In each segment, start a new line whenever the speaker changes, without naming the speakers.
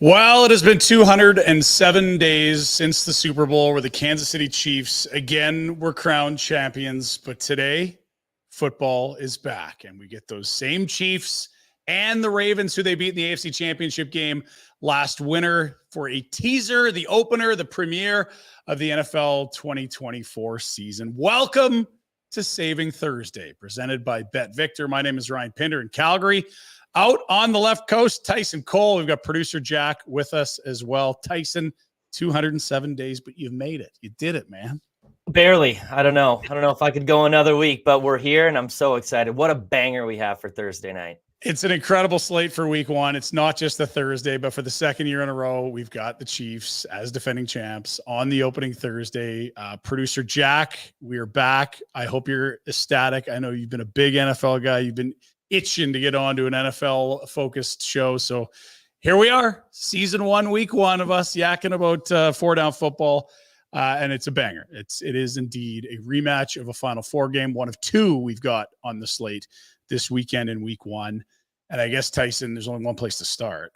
Well, it has been 207 days since the Super Bowl where the Kansas City Chiefs again were crowned champions. But today, football is back, and we get those same Chiefs and the Ravens who they beat in the AFC Championship game last winter for a teaser, the opener, the premiere of the NFL 2024 season. Welcome to Saving Thursday, presented by Bet Victor. My name is Ryan Pinder in Calgary. Out on the left coast, Tyson Cole. We've got producer Jack with us as well. Tyson, 207 days, but you've made it. You did it, man.
Barely. I don't know if I could go another week, but we're here and I'm so excited. What a banger we have for Thursday night.
It's an incredible slate for week one. It's not just a Thursday, but for the second year in a row, we've got the Chiefs as defending champs on the opening Thursday. Producer Jack, we are back. I hope you're ecstatic. I know you've been a big NFL guy. You've been itching to get on to an NFL focused show. So here we are, season one, week one of us yakking about four down football. And it's a banger. It is indeed a rematch of a Final Four game, one of two we've got on the slate this weekend in week one. And I guess, Tyson, there's only one place to start.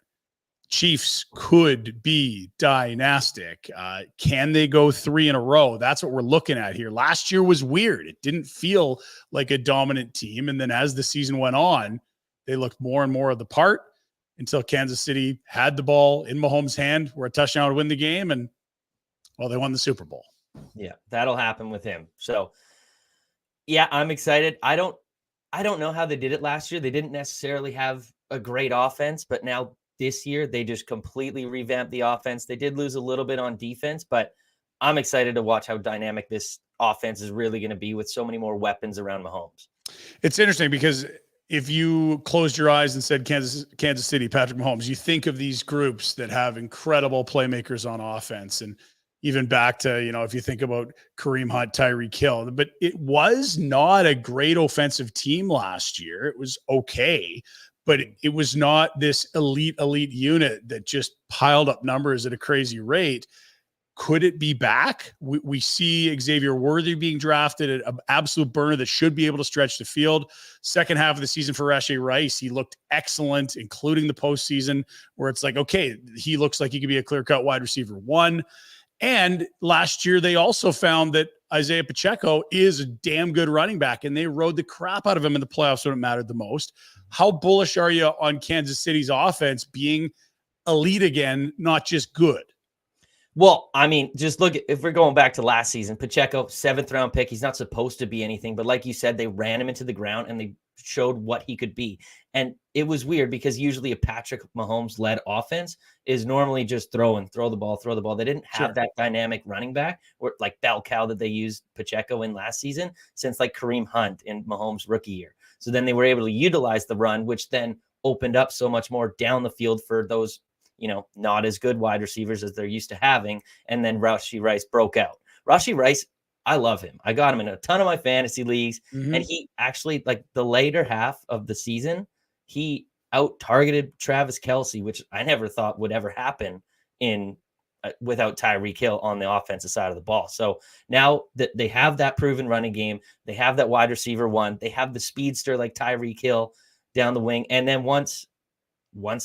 Chiefs could be dynastic. Can they go three in a row? That's what we're looking at here. Last year was weird. It didn't feel like a dominant team. And then as the season went on, they looked more and more of the part until Kansas City had the ball in Mahomes' hand where a touchdown would win the game. And, well, they won the Super Bowl.
Yeah, that'll happen with him. So, yeah, I'm excited. I don't know how they did it last year. They didn't necessarily have a great offense, but now this year, they just completely revamped the offense. They did lose a little bit on defense, but I'm excited to watch how dynamic this offense is really going to be with so many more weapons around Mahomes.
It's interesting because if you closed your eyes and said Kansas City, Patrick Mahomes, you think of these groups that have incredible playmakers on offense. And even back to, if you think about Kareem Hunt, Tyreek Hill, but it was not a great offensive team last year. It was okay, but it was not this elite unit that just piled up numbers at a crazy rate. Could it be back? We see Xavier Worthy being drafted, an absolute burner that should be able to stretch the field. Second half of the season for Rashee Rice, he looked excellent, including the postseason, where it's like, okay, he looks like he could be a clear-cut wide receiver one. And last year, they also found that Isaiah Pacheco is a damn good running back, and they rode the crap out of him in the playoffs when it mattered the most. How bullish are you on Kansas City's offense being elite again, not just good?
Well, I mean, just look, if we're going back to last season, Pacheco, 7th round pick, he's not supposed to be anything, but like you said, they ran him into the ground and they showed what he could be. And it was weird because usually a Patrick Mahomes led offense is normally just throw the ball. They didn't have that dynamic running back or like bell cow that they used Pacheco in last season since like Kareem Hunt in Mahomes' rookie year. So then they were able to utilize the run, which then opened up so much more down the field for those, not as good wide receivers as they're used to having. And then Rashee Rice broke out. Rashee Rice, I love him. I got him in a ton of my fantasy leagues. Mm-hmm. And he actually, like the later half of the season, he out-targeted Travis Kelce, which I never thought would ever happen without Tyreek Hill on the offensive side of the ball. So now that they have that proven running game, they have that wide receiver one, they have the speedster like Tyreek Hill down the wing. And then once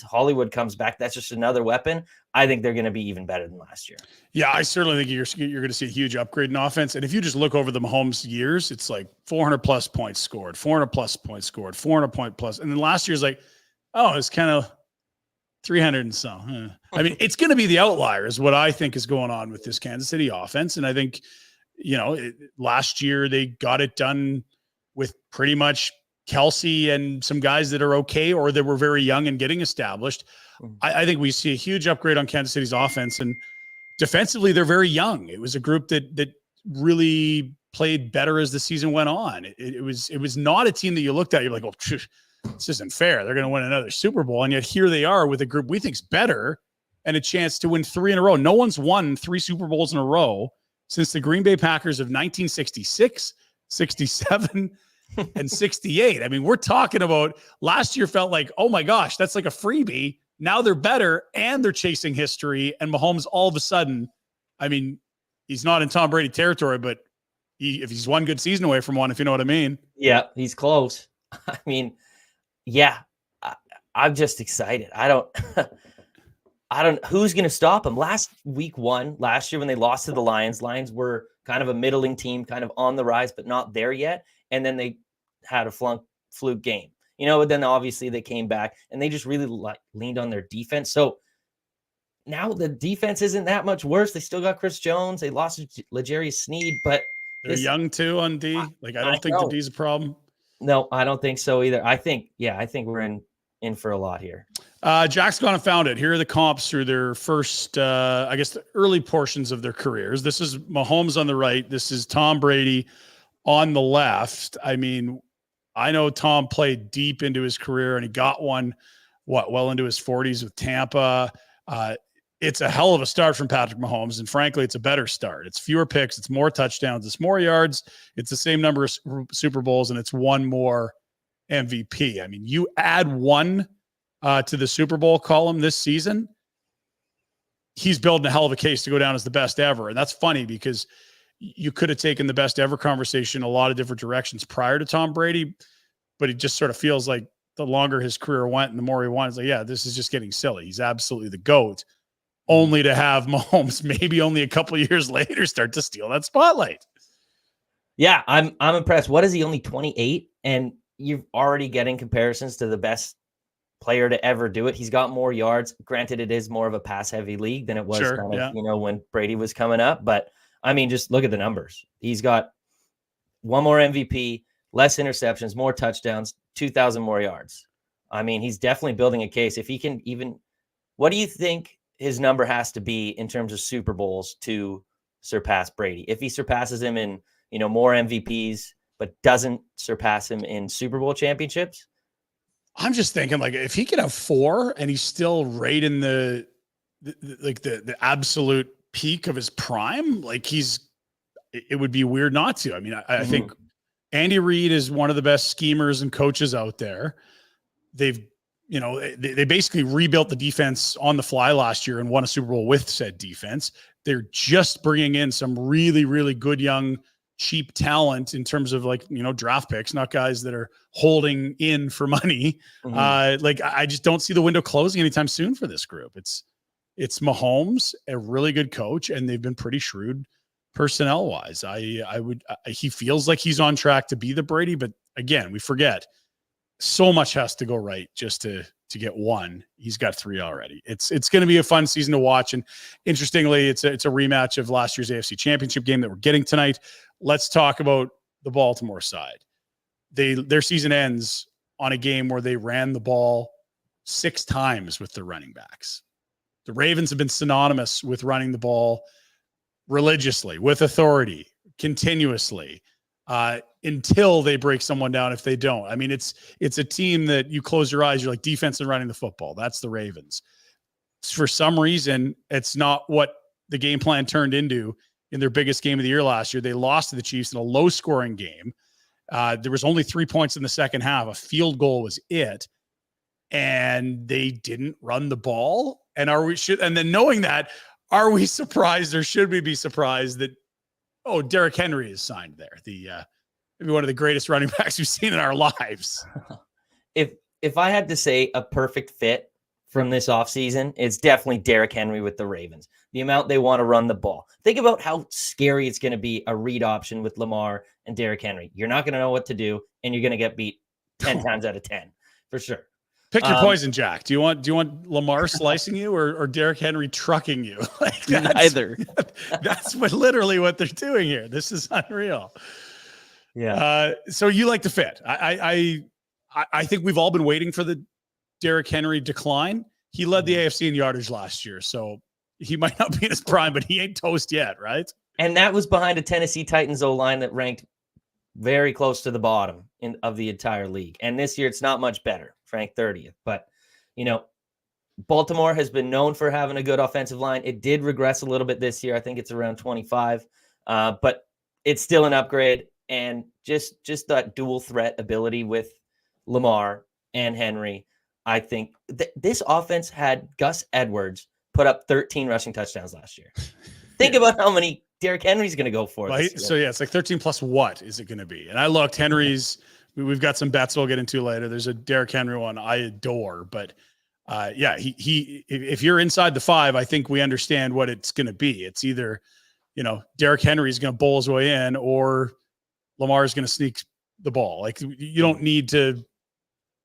Hollywood comes back, that's just another weapon. I think they're going to be even better than last year.
Yeah, I certainly think you're going to see a huge upgrade in offense. And if you just look over the Mahomes years, it's like 400 plus points scored, 400 plus points scored, 400 point plus. And then last year's like, oh, it's kind of 300 and some. I mean, it's going to be the outlier is what I think is going on with this Kansas City offense. And I think, last year they got it done with pretty much Kelce and some guys that are okay or that were very young and getting established. I think we see a huge upgrade on Kansas City's offense, and defensively they're very young. It was a group that really played better as the season went on. It was not a team that you looked at, you're like, oh, this isn't fair. They're going to win another Super Bowl. And yet here they are with a group we think's better and a chance to win 3 in a row. No one's won 3 Super Bowls in a row since the Green Bay Packers of 1966, 67, and 68. I mean, we're talking about last year felt like, oh my gosh, that's like a freebie. Now they're better and they're chasing history. And Mahomes all of a sudden, I mean, he's not in Tom Brady territory, but if he's one good season away from one, if you know what I mean.
Yeah, he's close. I mean, yeah, I'm just excited. who's going to stop him. Week 1 last year when they lost to the Lions were kind of a middling team, kind of on the rise, but not there yet. And then they had a fluke game, but then obviously they came back and they just really leaned on their defense. So now the defense isn't that much worse. They still got Chris Jones. They lost L'Jarius Sneed, but
they're young too on D. I don't think the D's a problem.
No, I don't think so either. I think we're in for a lot here.
Jack's gone and found it. Here are the comps through their first, I guess, the early portions of their careers. This is Mahomes on the right. This is Tom Brady on the left. I mean, I know Tom played deep into his career and he got one, well into his 40s with Tampa. It's a hell of a start from Patrick Mahomes, and frankly, it's a better start. It's fewer picks, it's more touchdowns, it's more yards, it's the same number of Super Bowls, and it's one more MVP. I mean, you add one to the Super Bowl column this season, he's building a hell of a case to go down as the best ever. And that's funny because you could have taken the best ever conversation a lot of different directions prior to Tom Brady, but it just sort of feels like the longer his career went and the more he won, it's like, yeah, this is just getting silly. He's absolutely the GOAT. Only to have Mahomes maybe only a couple of years later start to steal that spotlight.
Yeah, I'm impressed. What is he, only 28? And you're already getting comparisons to the best player to ever do it. He's got more yards. Granted, it is more of a pass-heavy league than it was when Brady was coming up. But, I mean, just look at the numbers. He's got one more MVP, less interceptions, more touchdowns, 2,000 more yards. I mean, he's definitely building a case. If he can even – what do you think his number has to be in terms of Super Bowls to surpass Brady? If he surpasses him in, more MVPs, but doesn't surpass him in Super Bowl championships?
I'm just thinking, like, if he could have 4 and he's still right in the absolute peak of his prime, like it would be weird not to. I mean, I think Andy Reid is one of the best schemers and coaches out there. They basically rebuilt the defense on the fly last year and won a Super Bowl with said defense. They're just bringing in some really, really good young, cheap talent in terms of draft picks, not guys that are holding in for money. I just don't see the window closing anytime soon for this group. It's Mahomes, a really good coach, and they've been pretty shrewd personnel wise. He feels like he's on track to be the Brady, but again, we forget so much has to go right just to get one. He's got 3 already. It's going to be a fun season to watch. And interestingly, it's a rematch of last year's AFC Championship game that we're getting tonight. Let's talk about the Baltimore side. Their season ends on a game where they ran the ball 6 times with their running backs. The Ravens have been synonymous with running the ball religiously, with authority, continuously, until they break someone down. If they don't, I mean, it's a team that you close your eyes, you're like, defense and running the football. That's the Ravens. For some reason, it's not what the game plan turned into in their biggest game of the year last year. They lost to the Chiefs in a low scoring game. There was only 3 points in the second half. A field goal was it. And they didn't run the ball. And then knowing that, are we surprised, or should we be surprised that, Derrick Henry is signed there? Maybe one of the greatest running backs we've seen in our lives.
If I had to say a perfect fit from this offseason, it's definitely Derrick Henry with the Ravens. The amount they want to run the ball. Think about how scary it's going to be a read option with Lamar and Derrick Henry. You're not going to know what to do, and you're going to get beat 10 times out of 10, for sure.
Pick your poison, Jack. Do you want Lamar slicing you or Derrick Henry trucking you?
Neither.
That's literally what they're doing here. This is unreal.
Yeah.
So you like the fit. I think we've all been waiting for the Derrick Henry decline. He led the AFC in yardage last year, so he might not be in his prime, but he ain't toast yet, right?
And that was behind a Tennessee Titans O-line that ranked very close to the bottom of the entire league. And this year, it's not much better, ranked 30th. But, Baltimore has been known for having a good offensive line. It did regress a little bit this year. I think it's around 25. But it's still an upgrade. And just that dual threat ability with Lamar and Henry, I think this offense had Gus Edwards put up 13 rushing touchdowns last year. Think about how many Derrick Henry's going to go for.
Right? So, it's like 13 plus what is it going to be? And I looked, Henry's, we've got some bets we'll get into later. There's a Derrick Henry one I adore, but Yeah, if you're inside the 5, I think we understand what it's going to be. It's either, Derrick Henry is going to bowl his way in, or Lamar is going to sneak the ball. Like, you don't need to,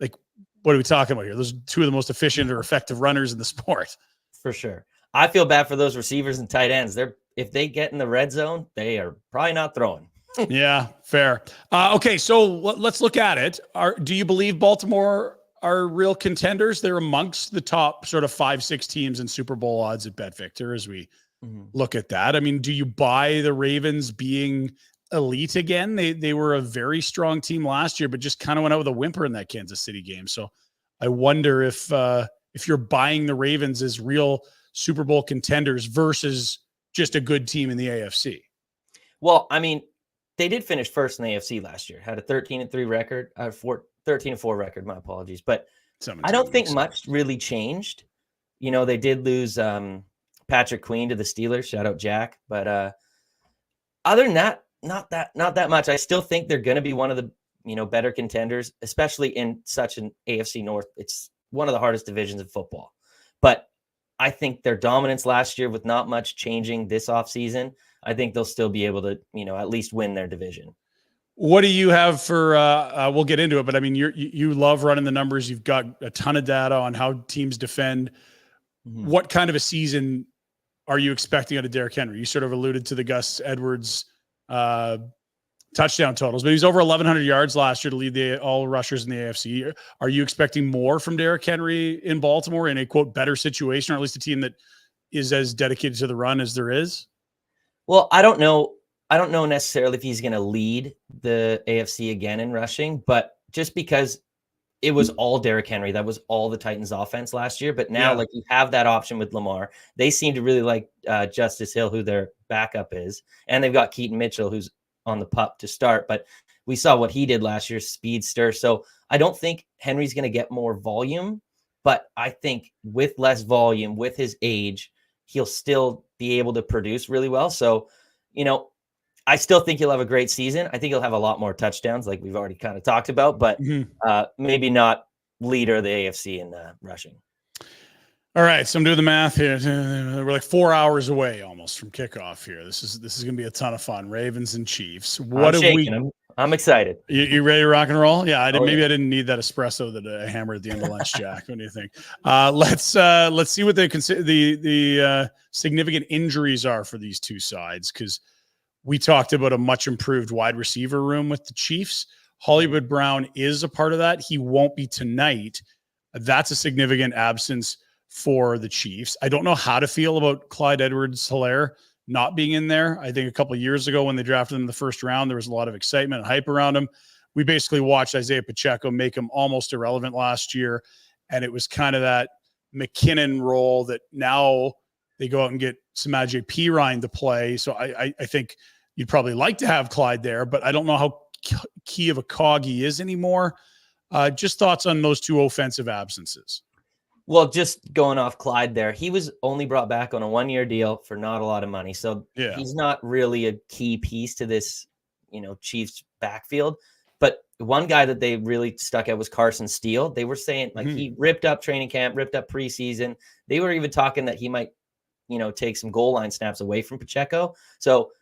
like, what are we talking about here? Those are two of the most efficient or effective runners in the sport.
For sure. I feel bad for those receivers and tight ends. If they get in the red zone, they are probably not throwing.
Yeah, fair. Okay, so let's look at it. Do you believe Baltimore are real contenders? They're amongst the top sort of 5-6 teams in Super Bowl odds at BetVictor as we look at that. I mean, do you buy the Ravens being elite again? They were a very strong team last year, but just kind of went out with a whimper in that Kansas City game. So I wonder if you're buying the Ravens as real Super Bowl contenders versus just a good team in the AFC.
Well, I mean, they did finish first in the AFC last year, had a 13-3 record, 13-4 record, my apologies. But I don't think much really changed. They did lose Patrick Queen to the Steelers. Shout out Jack. But other than that, not that much. I still think they're going to be one of the better contenders, especially in such an AFC North. It's one of the hardest divisions of football. But I think their dominance last year with not much changing this offseason, I think they'll still be able to, at least win their division.
What do you have for, we'll get into it, but I mean, you love running the numbers. You've got a ton of data on how teams defend. What kind of a season are you expecting out of Derrick Henry? You sort of alluded to the Gus Edwards touchdown totals, but he's over 1,100 yards last year to lead all rushers in the AFC. Are you expecting more from Derrick Henry in Baltimore in a, quote, better situation, or at least a team that is as dedicated to the run as there is?
Well, I don't know necessarily if he's going to lead the AFC again in rushing, but just because it was all Derrick Henry, that was all the Titans offense last year. But now, like, you have that option with Lamar. They seem to really like Justice Hill, who their backup is. And they've got Keaton Mitchell, who's on the pup to start. But we saw what he did last year, speedster. So I don't think Henry's going to get more volume, but I think with less volume, with his age, he'll still be able to produce really well. So, I still think he'll have a great season. I think he'll have a lot more touchdowns, like we've already kind of talked about, but maybe not leader of the AFC in rushing.
All right, so I'm doing the math here. We're like 4 hours away almost from kickoff here. This is going to be a ton of fun. Ravens and Chiefs.
I'm excited.
You ready to rock and roll? Yeah, maybe I didn't need that espresso that I hammered at the end of lunch, Jack. What do you think? Let's see what the significant injuries are for these two sides, because we talked about a much improved wide receiver room with the Chiefs. Hollywood Brown is a part of that. He won't be tonight. That's a significant absence for the Chiefs. I don't know how to feel about Clyde Edwards-Helaire not being in there. I think a couple of years ago when they drafted him in the first round, there was a lot of excitement and hype around him. We basically watched Isaiah Pacheco make him almost irrelevant last year. And it was kind of that McKinnon role that now they go out and get Samaje Perine to play. So I think you'd probably like to have Clyde there, but I don't know how key of a cog he is anymore. Just thoughts on those two offensive absences.
Well, just going off Clyde there, he was only brought back on a 1-year deal for not a lot of money. So he's not really a key piece to this, Chiefs backfield. But one guy that they really stuck out was Carson Steele. They were saying he ripped up training camp, ripped up preseason. They were even talking that he might, take some goal line snaps away from Pacheco. So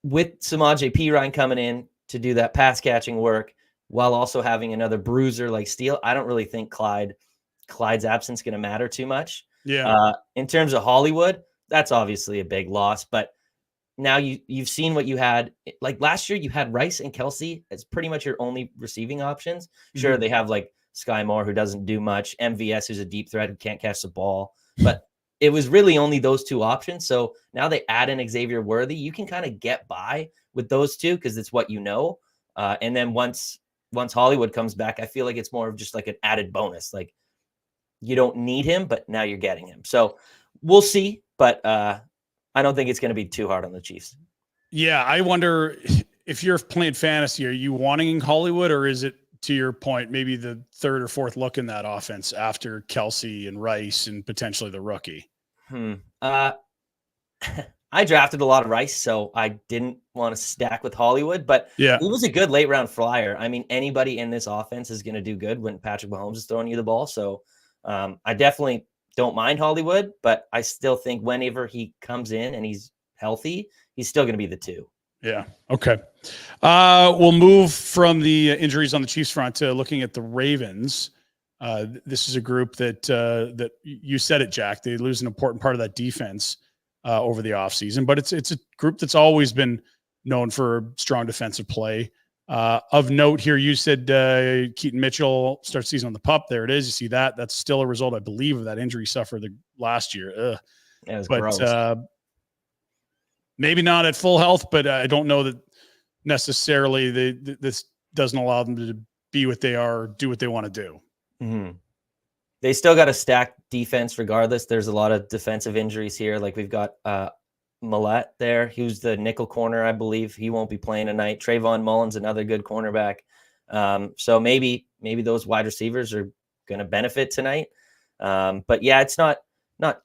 with Samaje Perine coming in to do that pass catching work while also having another bruiser like Steele, I don't really think Clyde's absence going to matter too much.
Yeah.
In terms of Hollywood, that's obviously a big loss, but now you've seen what you had. Like last year, you had Rice and Kelsey as pretty much your only receiving options. Sure, they have like Sky Moore, who doesn't do much, MVS, who's a deep threat who can't catch the ball, but it was really only those two options. So now they add in Xavier Worthy. You can kind of get by with those two because it's what you know. And then once Hollywood comes back, I feel like it's more of just like an added bonus. Like, you don't need him, but now you're getting him. So we'll see, but I don't think it's going to be too hard on the Chiefs.
Yeah, I wonder if you're playing fantasy, are you wanting Hollywood, or is it, to your point, maybe the third or fourth look in that offense after Kelsey and Rice and potentially the rookie?
I drafted a lot of Rice, so I didn't want to stack with Hollywood, but he was a good late round flyer. I mean, anybody in this offense is going to do good when Patrick Mahomes is throwing you the ball. So I definitely don't mind Hollywood, but I still think whenever he comes in and he's healthy, he's still going to be the 2.
Yeah. Okay. We'll move from the injuries on the Chiefs front to looking at the Ravens. This is a group that you said it, Jack. They lose an important part of that defense over the offseason, but it's a group that's always been known for strong defensive play. Of note here, you said Keaton Mitchell starts season on the PUP. There it is. You see that. That's still a result, I believe, of that injury suffered last year.
That was gross.
Maybe not at full health, but I don't know that necessarily this doesn't allow them to be what they are, do what they want to do.
Mm-hmm. They still got a stacked defense regardless. There's a lot of defensive injuries here. Like we've got Millette there, who's the nickel corner, I believe. He won't be playing tonight. Trayvon Mullins, another good cornerback. So maybe those wide receivers are going to benefit tonight. But yeah, it's not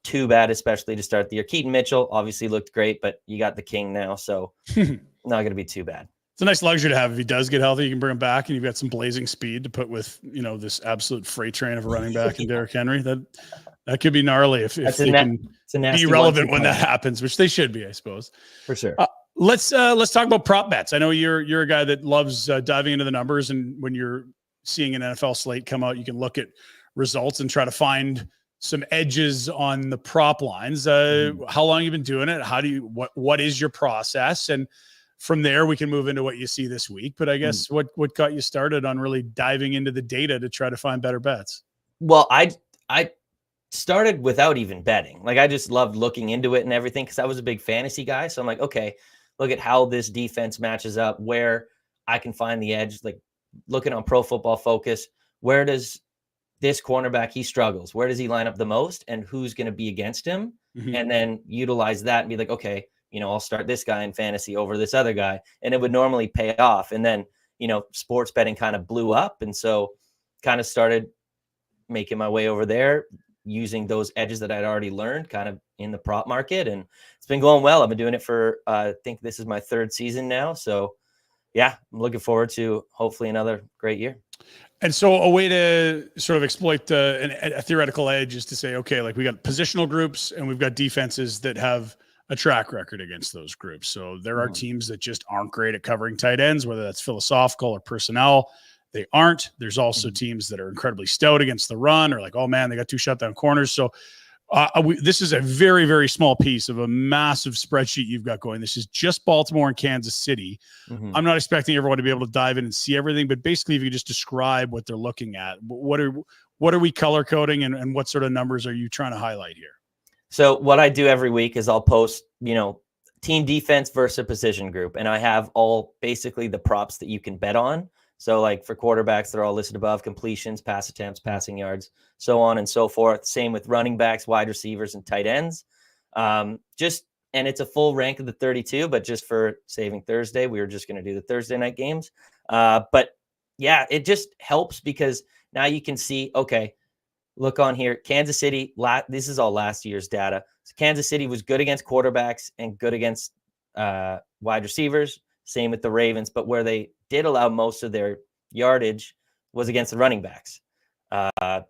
too bad, especially to start the year. Keaton Mitchell obviously looked great, but you got the king now, so not going to be too bad.
It's a nice luxury to have. If he does get healthy, you can bring him back, and you've got some blazing speed to put with, this absolute freight train of a running back in Derrick Henry. That could be gnarly if they can be relevant when that happens, which they should be, I suppose.
For sure.
Let's talk about prop bets. I know you're a guy that loves diving into the numbers, and when you're seeing an NFL slate come out, you can look at results and try to find some edges on the prop lines. How long have you been doing it? What is your process? And from there, we can move into what you see this week. But I guess what got you started on really diving into the data to try to find better bets?
Well, I started without even betting. Like I just loved looking into it and everything because I was a big fantasy guy. So I'm like, okay, look at how this defense matches up, where I can find the edge. Like looking on Pro Football Focus, where does this cornerback, he struggles? Where does he line up the most, and who's going to be against him? Mm-hmm. And then utilize that and be like, okay, I'll start this guy in fantasy over this other guy, and it would normally pay off. And then, sports betting kind of blew up. And so kind of started making my way over there using those edges that I'd already learned kind of in the prop market. And it's been going well. I've been doing it for, I think this is my 3rd season now. So yeah, I'm looking forward to hopefully another great year.
And so a way to sort of exploit a theoretical edge is to say, okay, like we got positional groups and we've got defenses that have a track record against those groups. So there are teams that just aren't great at covering tight ends, whether that's philosophical or personnel. They aren't. There's also teams that are incredibly stout against the run, or like, oh man, they got 2 shutdown corners. So this is a very, very small piece of a massive spreadsheet you've got going. This is just Baltimore and Kansas City. I'm not expecting everyone to be able to dive in and see everything, but basically if you just describe what they're looking at, what are we color coding, and what sort of numbers are you trying to highlight here?
So what I do every week is I'll post, team defense versus a position group. And I have all basically the props that you can bet on. So like for quarterbacks, they're all listed above: completions, pass attempts, passing yards, so on and so forth. Same with running backs, wide receivers, and tight ends. And it's a full rank of the 32, but just for saving Thursday, we were just going to do the Thursday night games. But yeah, it just helps because now you can see, okay, look on here, Kansas City, this is all last year's data. So Kansas City was good against quarterbacks and good against wide receivers. Same with the Ravens, but where they did allow most of their yardage was against the running backs.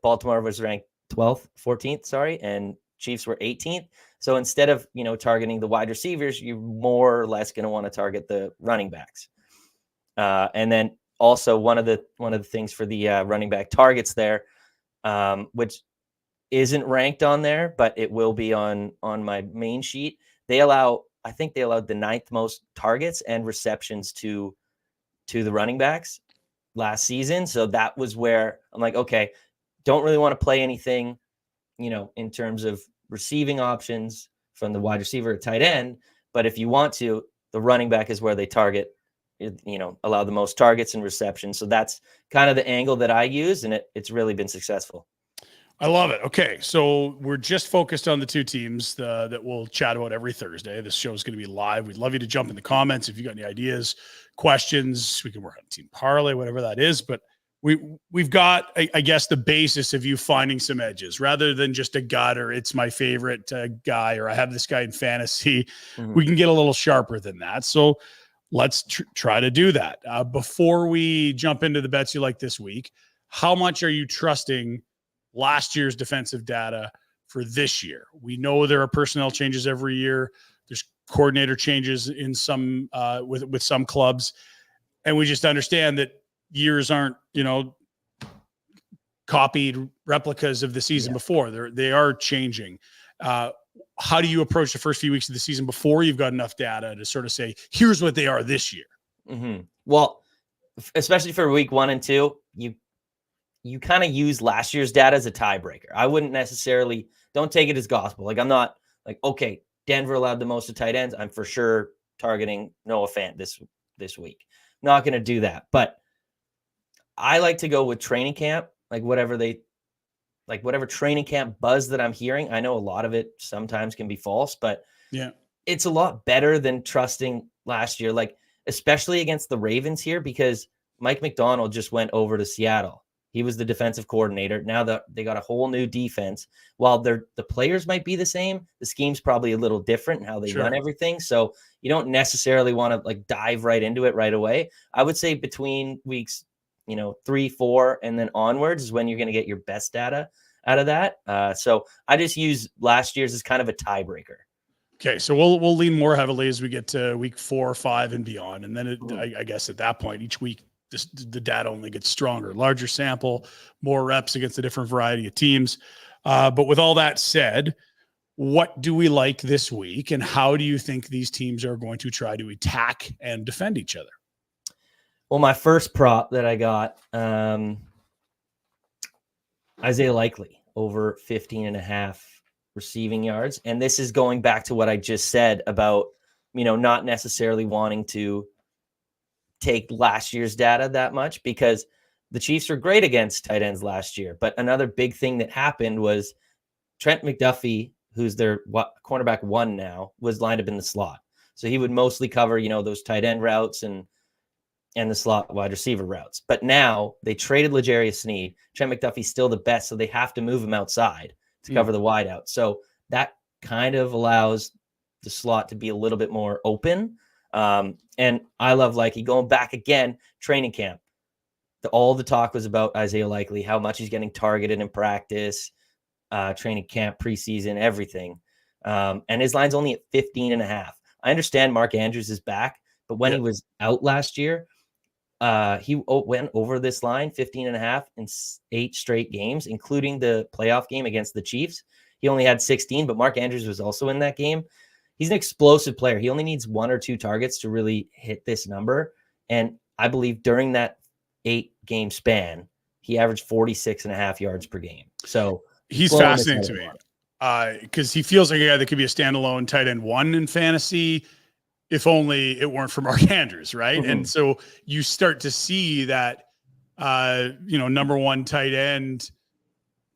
Baltimore was ranked 12th, 14th, and Chiefs were 18th. So instead of, targeting the wide receivers, you're more or less going to want to target the running backs. And then also one of the things for the running back targets there, which isn't ranked on there, but it will be on my main sheet. I think they allowed the 9th most targets and receptions to the running backs last season. So that was where I'm like, okay, don't really want to play anything, in terms of receiving options from the wide receiver or tight end. But if you want to, the running back is where they target, allow the most targets and receptions. So that's kind of the angle that I use, and it's really been successful.
I love it. Okay, so we're just focused on the 2 teams that we'll chat about every Thursday. This show is going to be live. We'd love you to jump in the comments if you got any ideas, questions. We can work on team parlay, whatever that is. But we've got, I guess, the basis of you finding some edges rather than just a gut or it's my favorite guy or I have this guy in fantasy. We can get a little sharper than that. So let's try to do that. Before we jump into the bets you like this week, how much are you trusting last year's defensive data for this year. We know there are personnel changes every year. There's coordinator changes in some with some clubs, and we just understand that years aren't, copied replicas of the season before. They are changing. How do you approach the first few weeks of the season before you've got enough data to sort of say, here's what they are this year?
Mm-hmm. Well, especially for week 1 and 2, you kind of use last year's data as a tiebreaker. I wouldn't necessarily, don't take it as gospel. Like, I'm not like, okay, Denver allowed the most of tight ends, I'm for sure targeting Noah Fant this week. Not going to do that. But I like to go with training camp, whatever training camp buzz that I'm hearing. I know a lot of it sometimes can be false, but it's a lot better than trusting last year, especially against the Ravens here, because Mike McDonald just went over to Seattle. He was the defensive coordinator. Now that they got a whole new defense, while the players might be the same, the scheme's probably a little different in how they run everything. So you don't necessarily want to dive right into it right away. I would say between weeks, 3, 4, and then onwards is when you're going to get your best data out of that. So I just use last year's as kind of a tiebreaker.
Okay, so we'll lean more heavily as we get to week 4, 5, and beyond, and then I guess at that point, each week the data only gets stronger, larger sample, more reps against a different variety of teams. But with all that said, what do we like this week, and how do you think these teams are going to try to attack and defend each other?
Well, my first prop that I got, Isaiah Likely over 15.5 receiving yards. And this is going back to what I just said about, not necessarily wanting to take last year's data that much, because the Chiefs were great against tight ends last year. But another big thing that happened was Trent McDuffie, who's their cornerback 1 now, was lined up in the slot. So he would mostly cover, those tight end routes and the slot wide receiver routes. But now they traded L'Jarius Sneed. Trent McDuffie's still the best, so they have to move him outside to cover the wide out. So that kind of allows the slot to be a little bit more open. And I love Likely going back again, training camp. All the talk was about Isaiah Likely, how much he's getting targeted in practice, training camp, preseason, everything. And his line's only at 15.5. I understand Mark Andrews is back, but when he was out last year, he went over this line 15.5 in 8 straight games, including the playoff game against the Chiefs. He only had 16, but Mark Andrews was also in that game. He's an explosive player. He only needs 1 or 2 targets to really hit this number. And I believe during that 8-game span, he averaged 46.5 yards per game. So
he's fascinating to me because he feels like a guy that could be a standalone tight end 1 in fantasy, if only it weren't for Mark Andrews, right? Mm-hmm. And so you start to see that, number 1 tight end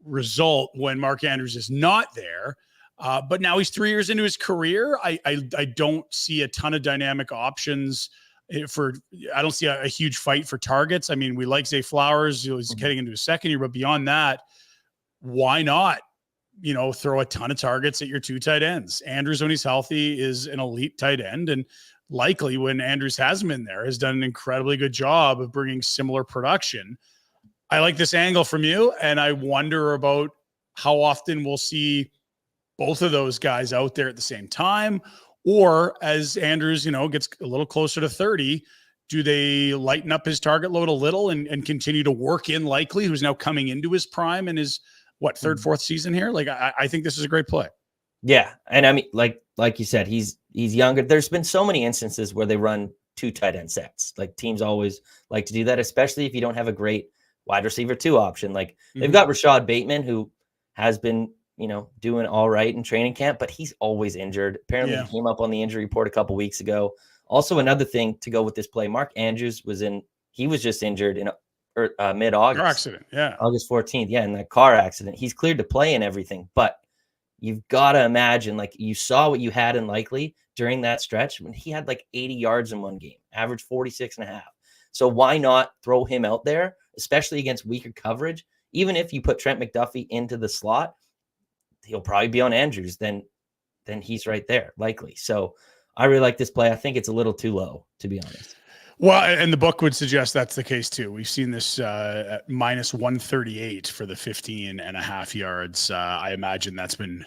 result when Mark Andrews is not there. But now he's 3 years into his career. I don't see a ton of dynamic options I don't see a huge fight for targets. I mean, we like Zay Flowers. He's getting into his second year, but beyond that, why not, throw a ton of targets at your 2 tight ends? Andrews, when he's healthy, is an elite tight end, and Likely, when Andrews has been there, has done an incredibly good job of bringing similar production. I like this angle from you, and I wonder about how often we'll see both of those guys out there at the same time, or as Andrews, gets a little closer to 30, do they lighten up his target load a little and continue to work in Likely, who's now coming into his prime and his third, 4th season here? I think this is a great play.
Yeah. And I mean, like you said, he's younger. There's been so many instances where they run 2 tight end sets. Teams always like to do that, especially if you don't have a great wide receiver 2 option. They've got Rashad Bateman, who has been, doing all right in training camp, but he's always injured. Apparently he came up on the injury report a couple weeks ago. Also, another thing to go with this play, Mark Andrews was just injured in mid-August.
Car accident,
August 14th, in that car accident. He's cleared to play and everything, but you've got to imagine, you saw what you had in Likely during that stretch when he had 80 yards in one game, averaged 46.5. So why not throw him out there, especially against weaker coverage? Even if you put Trent McDuffie into the slot, he'll probably be on Andrews. Then he's right there, Likely. So I really like this play. I think it's a little too low, to be honest.
Well, and the book would suggest that's the case too. We've seen this at minus 138 for the 15.5 yards. I imagine that's been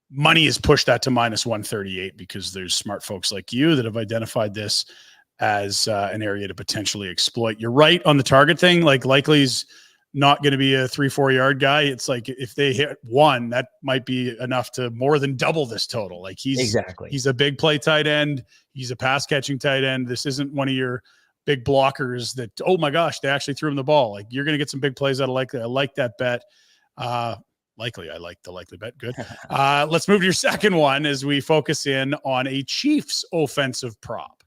money has pushed that to minus 138 because there's smart folks like you that have identified this as an area to potentially exploit. You're right on the target thing. Like Likely's not going to be a 3-4 yard guy. It's like if they hit one, that might be enough to more than double this total. Like he's a big play tight end. He's a pass catching tight end. This isn't one of your big blockers that, oh my gosh, they actually threw him the ball. Like you're going to get some big plays out of Likely. I like that bet. Likely. I like the Likely bet. Good. Let's move to your second one as we focus in on a Chiefs offensive prop.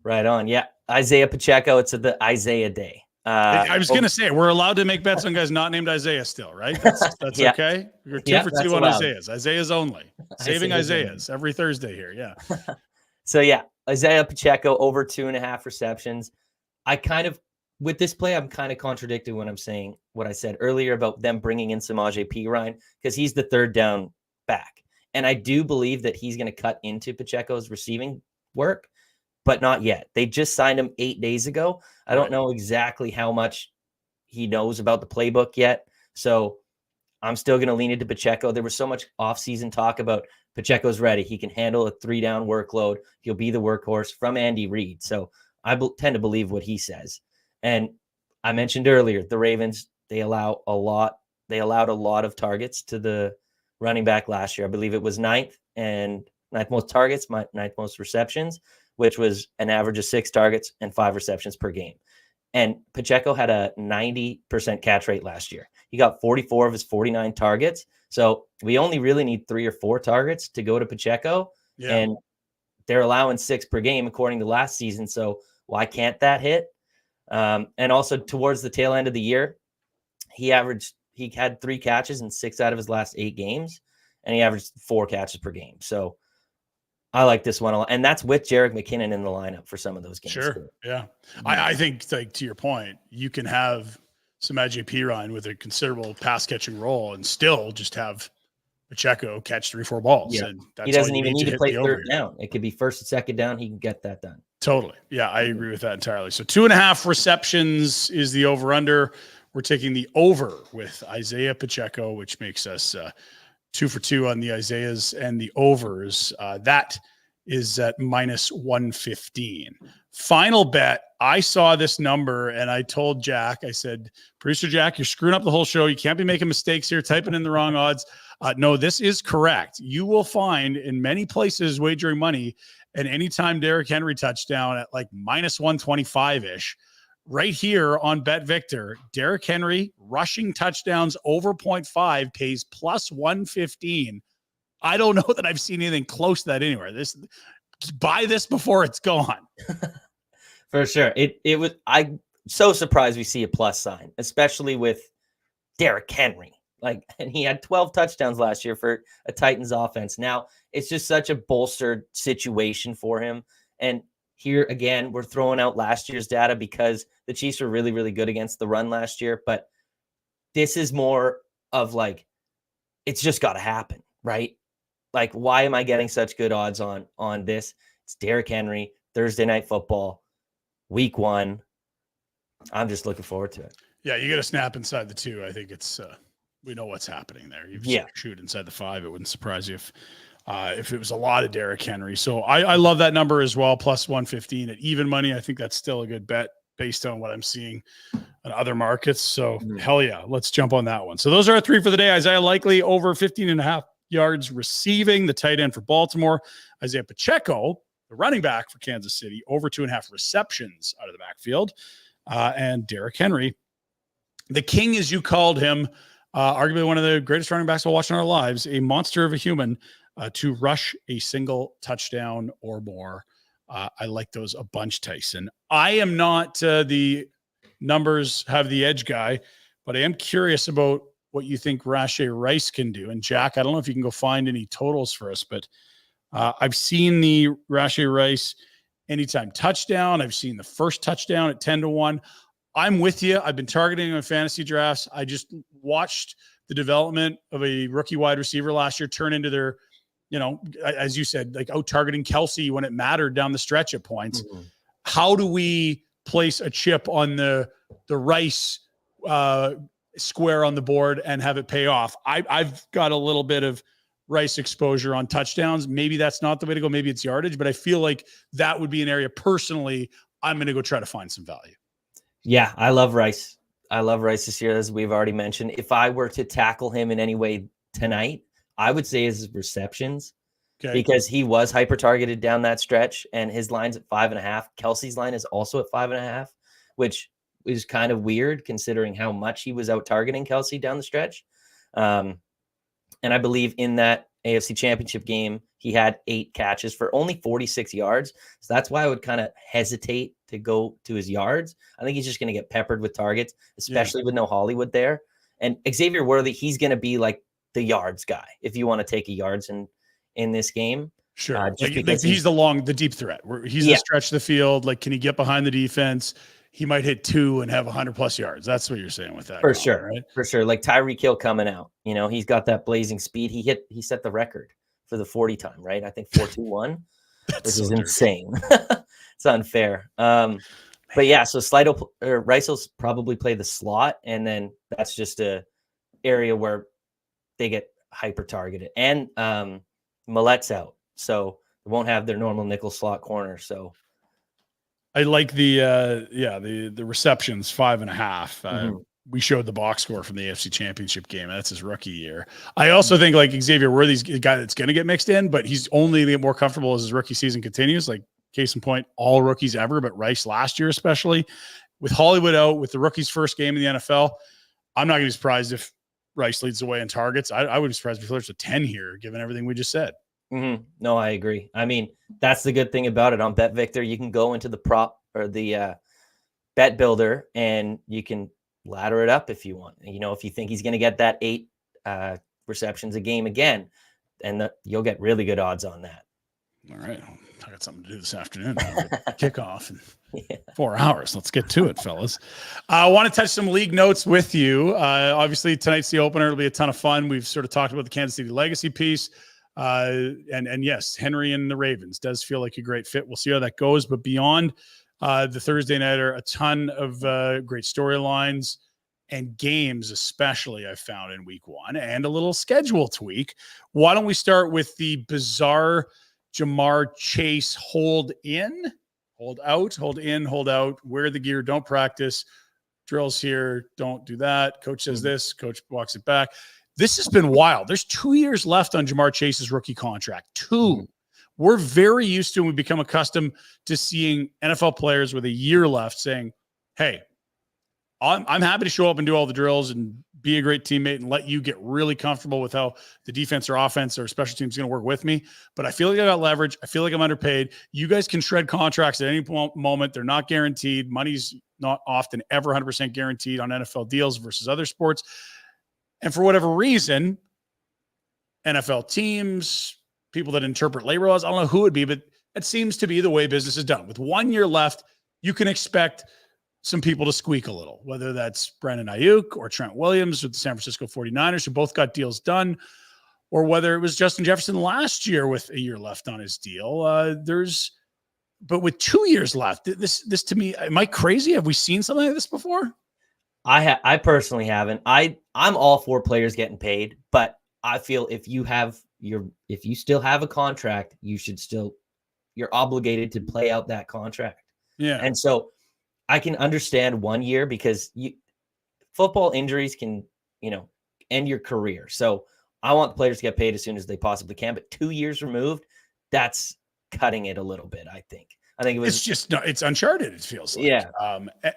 Right on. Yeah. Isaiah Pacheco. It's the Isaiah day.
I was going to say, we're allowed to make bets on guys not named Isaiah still, right? That's
yeah.
okay. We're 2 for 2 on
allowed.
Isaiah's only. Saving Isaiah's every Thursday here. Yeah.
So, yeah, Isaiah Pacheco over 2.5 receptions. With this play, I'm kind of contradicting when I'm saying what I said earlier about them bringing in Samaje Perine because he's the third down back. And I do believe that he's going to cut into Pacheco's receiving work, but not yet. They just signed him 8 days ago. I don't know exactly how much he knows about the playbook yet. So I'm still going to lean into Pacheco. There was so much offseason talk about Pacheco's ready. He can handle a 3-down workload. He'll be the workhorse from Andy Reid. So I tend to believe what he says. And I mentioned earlier, the Ravens, they allowed a lot of targets to the running back last year. I believe it was ninth most targets, ninth most receptions, which was an average of 6 targets and 5 receptions per game. And Pacheco had a 90% catch rate last year. He got 44 of his 49 targets. So we only really need 3 or 4 targets to go to Pacheco. Yeah. And they're allowing 6 per game according to last season. So why can't that hit? And also towards the tail end of the year, he had 3 catches in 6 out of his last 8 games, and he averaged 4 catches per game. So I like this one a lot. And that's with Jerick McKinnon in the lineup for some of those games.
Sure. Too. Yeah. I think, like, to your point, you can have Samaje Perine with a considerable pass catching role and still just have Pacheco catch 3-4 balls.
Yeah.
And that's
he doesn't even need to play third down. It could be first and second down. He can get that done.
Totally. Yeah, I agree with that entirely. So 2.5 receptions is the over-under. We're taking the over with Isaiah Pacheco, which makes us 2 for 2 on the Isaiahs and the overs. That is at minus 115. Final bet. I saw this number and I told Jack, I said, producer Jack, you're screwing up the whole show. You can't be making mistakes here, typing in the wrong odds. No, this is correct. You will find in many places wagering money and anytime Derrick Henry touchdown at like minus 125-ish. Right here on Bet Victor, Derrick Henry rushing touchdowns over 0.5 pays plus 115. I don't know that I've seen anything close to that anywhere. Buy this before it's gone.
For sure. I'm so surprised we see a plus sign, especially with Derrick Henry. And he had 12 touchdowns last year for a Titans offense. Now it's just such a bolstered situation for him. And here again, we're throwing out last year's data because the Chiefs were really, really good against the run last year. But this is more of it's just got to happen, right? Why am I getting such good odds on this? It's Derrick Henry, Thursday Night Football, Week 1. I'm just looking forward to it.
Yeah, you got to snap inside the 2. I think it's we know what's happening there. You shoot inside the 5. It wouldn't surprise you if it was a lot of Derrick Henry. So I love that number as well, plus 115 at even money. I think that's still a good bet based on what I'm seeing in other markets. So hell yeah, let's jump on that one. So those are our 3 for the day. Isaiah Likely over 15.5 yards receiving, the tight end for Baltimore. Isaiah Pacheco, the running back for Kansas City, over 2.5 receptions out of the backfield. And Derrick Henry, the king, as you called him, arguably one of the greatest running backs we'll watch in our lives, a monster of a human, to rush a single touchdown or more. I like those a bunch, Tyson. I am not the numbers have the edge guy, but I am curious about what you think Rashee Rice can do. And Jack, I don't know if you can go find any totals for us, but I've seen the Rashee Rice anytime touchdown. I've seen the first touchdown at 10-1. I'm with you. I've been targeting him in fantasy drafts. I just watched the development of a rookie wide receiver last year turn into their, as you said, out targeting Kelsey when it mattered down the stretch at points. Mm-hmm. how do we place a chip on the Rice square on the board and have it pay off? I've got a little bit of Rice exposure on touchdowns. Maybe that's not the way to go. Maybe it's yardage, but I feel like that would be an area personally I'm going to go try to find some value.
Yeah, I love Rice. I love Rice this year, as we've already mentioned. If I were to tackle him in any way tonight, I would say his receptions, because he was hyper targeted down that stretch, and his line's at 5.5. Kelsey's line is also at 5.5, which is kind of weird considering how much he was out targeting Kelsey down the stretch. And I believe in that AFC Championship game, he had 8 catches for only 46 yards. So that's why I would kind of hesitate to go to his yards. I think he's just going to get peppered with targets, especially with no Hollywood there. And Xavier Worthy, he's going to be like the yards guy if you want to take a yards in this game.
Sure. Like he's the deep threat. He's the stretch the field. Like, can he get behind the defense? He might hit 2 and have 100+ yards. That's what you're saying with that.
For sure. Right? For sure. Like Tyreek Hill coming out, he's got that blazing speed. He set the record for the 40 time, right? I think 4.21, which is insane. It's unfair. But yeah, so Rice will probably play the slot, and then that's just a area where they get hyper targeted. And Millet's out, so they won't have their normal nickel slot corner. So
I like the receptions 5.5. We showed the box score from the AFC Championship game. That's his rookie year. I also think like Xavier Worthy's a guy that's going to get mixed in, but he's only going to get more comfortable as his rookie season continues. Like, case in point, all rookies ever, but Rice last year, especially with Hollywood out, with the rookie's first game in the NFL, I'm not going to be surprised if Rice leads the way in targets. I would be surprised if there's a 10 here, given everything we just said.
No, I agree. I mean, that's the good thing about it. On Bet Victor, you can go into the prop or the bet builder, and you can ladder it up if you want. If you think he's going to get that 8 receptions a game again, and you'll get really good odds on that.
All right. I got something to do this afternoon. Kickoff in 4 hours. Let's get to it, fellas. I want to touch some league notes with you. Obviously, tonight's the opener. It'll be a ton of fun. We've sort of talked about the Kansas City Legacy piece. And yes, Henry and the Ravens does feel like a great fit. We'll see how that goes. But beyond the Thursday nighter, a ton of great storylines and games, especially I've found in week 1, and a little schedule tweak. Why don't we start with the bizarre Jamar Chase hold in, hold out, hold in, hold out, wear the gear, don't practice, drills here, don't do that. Coach says this, coach walks it back. This has been wild. There's 2 years left on Jamar Chase's rookie contract. 2. We're very used to, and we've become accustomed to seeing NFL players with a year left saying, hey, I'm happy to show up and do all the drills and be a great teammate and let you get really comfortable with how the defense or offense or special teams is going to work with me. But I feel like I got leverage. I feel like I'm underpaid. You guys can shred contracts at any moment. They're not guaranteed. Money's not often ever 100% guaranteed on NFL deals versus other sports. And for whatever reason, NFL teams, people that interpret labor laws, I don't know who it would be, but it seems to be the way business is done. With 1 year left, you can expect some people to squeak a little, whether that's Brandon Ayuk or Trent Williams with the San Francisco 49ers, who both got deals done, or whether it was Justin Jefferson last year with a year left on his deal. But with 2 years left, this to me, am I crazy? Have we seen something like this before?
I personally haven't. I'm all for players getting paid, but I feel if you still have a contract, you're obligated to play out that contract.
Yeah.
And so I can understand 1 year because football injuries can, end your career. So I want the players to get paid as soon as they possibly can, but 2 years removed, that's cutting it a little bit. I think
it's uncharted. It feels like.
Yeah.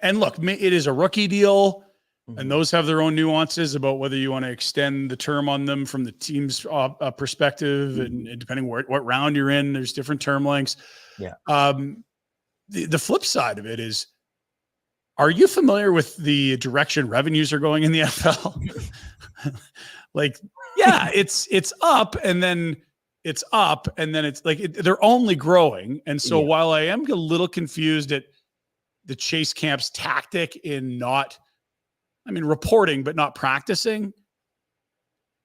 And look, it is a rookie deal, and those have their own nuances about whether you want to extend the term on them from the team's perspective, and depending what round you're in, there's different term lengths.
Yeah.
The flip side of it is, are you familiar with the direction revenues are going in the NFL? Like, yeah, it's up, and then it's up, and then it's like they're only growing. And so while I am a little confused at the Chase camp's tactic in reporting, but not practicing,